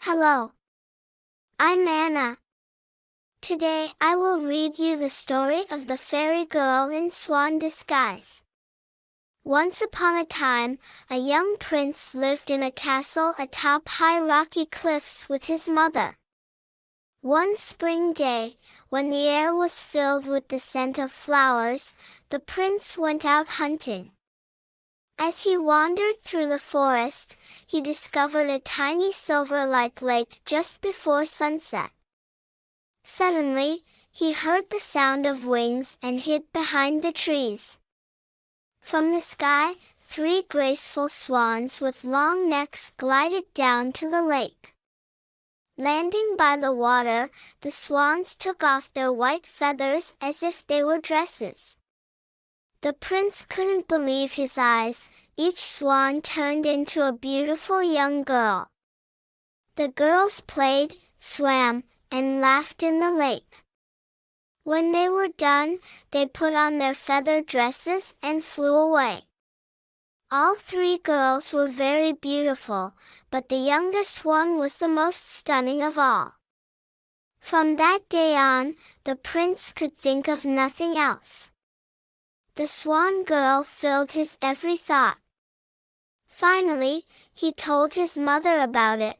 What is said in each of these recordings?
Hello, I'm Anna. Today I will read you the story of the fairy girl in Swan disguise. Once upon a time, a young prince lived in a castle atop high rocky cliffs with his mother. One spring day, when the air was filled with the scent of flowers, the prince went out hunting. As he wandered through the forest, he discovered a tiny silver-like lake just before sunset. Suddenly, he heard the sound of wings and hid behind the trees. From the sky, 3 graceful swans with long necks glided down to the lake. Landing by the water, the swans took off their white feathers as if they were dresses. The prince couldn't believe his eyes. Each swan turned into a beautiful young girl. The girls played, swam, and laughed in the lake. When they were done, they put on their feather dresses and flew away. All 3 girls were very beautiful, but the youngest one was the most stunning of all. From that day on, the prince could think of nothing else. The swan girl filled his every thought. Finally, he told his mother about it.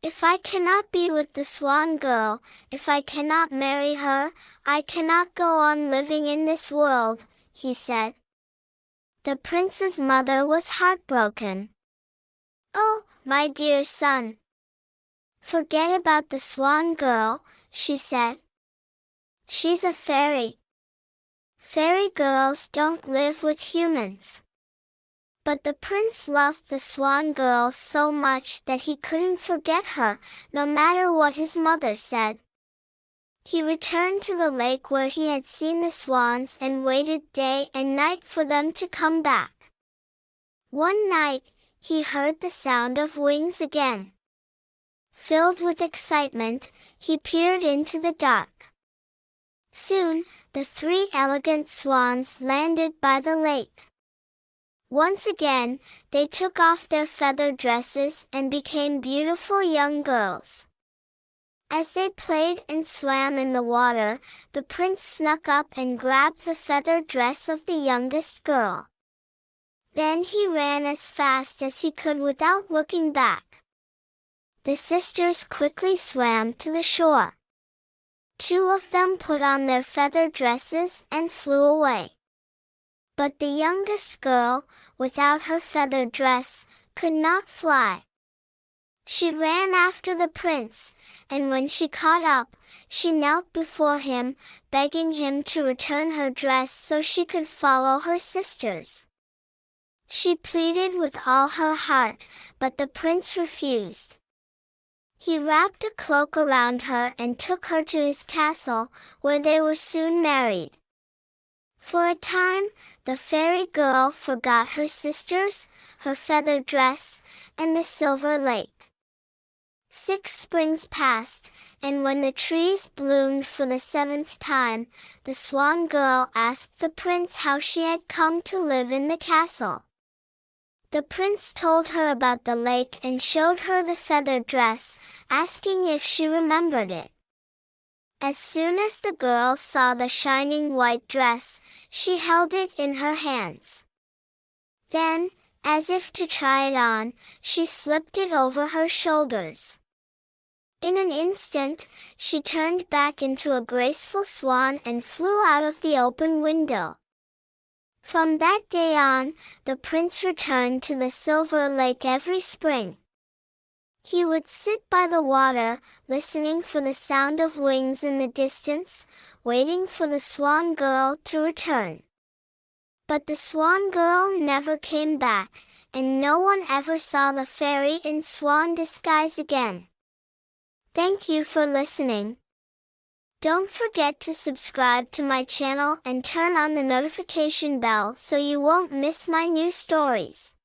"If I cannot be with the swan girl, if I cannot marry her, I cannot go on living in this world," he said. The prince's mother was heartbroken. "Oh, my dear son, forget about the swan girl," she said. "She's a fairy. Fairy girls don't live with humans." But the prince loved the swan girl so much that he couldn't forget her, no matter what his mother said. He returned to the lake where he had seen the swans and waited day and night for them to come back. One night, he heard the sound of wings again. Filled with excitement, he peered into the dark. Soon, the 3 elegant swans landed by the lake. Once again, they took off their feather dresses and became beautiful young girls. As they played and swam in the water, the prince snuck up and grabbed the feather dress of the youngest girl. Then he ran as fast as he could without looking back. The sisters quickly swam to the shore. 2 of them put on their feather dresses and flew away. But the youngest girl, without her feather dress, could not fly. She ran after the prince, and when she caught up, she knelt before him, begging him to return her dress so she could follow her sisters. She pleaded with all her heart, but the prince refused. He wrapped a cloak around her and took her to his castle, where they were soon married. For a time, the fairy girl forgot her sisters, her feather dress, and the silver lake. 6 springs passed, and when the trees bloomed for the 7th time, the swan girl asked the prince how she had come to live in the castle. The prince told her about the lake and showed her the feather dress, asking if she remembered it. As soon as the girl saw the shining white dress, she held it in her hands. Then, as if to try it on, she slipped it over her shoulders. In an instant, she turned back into a graceful swan and flew out of the open window. From that day on, the prince returned to the Silver Lake every spring. He would sit by the water, listening for the sound of wings in the distance, waiting for the swan girl to return. But the swan girl never came back, and no one ever saw the fairy in swan disguise again. Thank you for listening. Don't forget to subscribe to my channel and turn on the notification bell so you won't miss my new stories.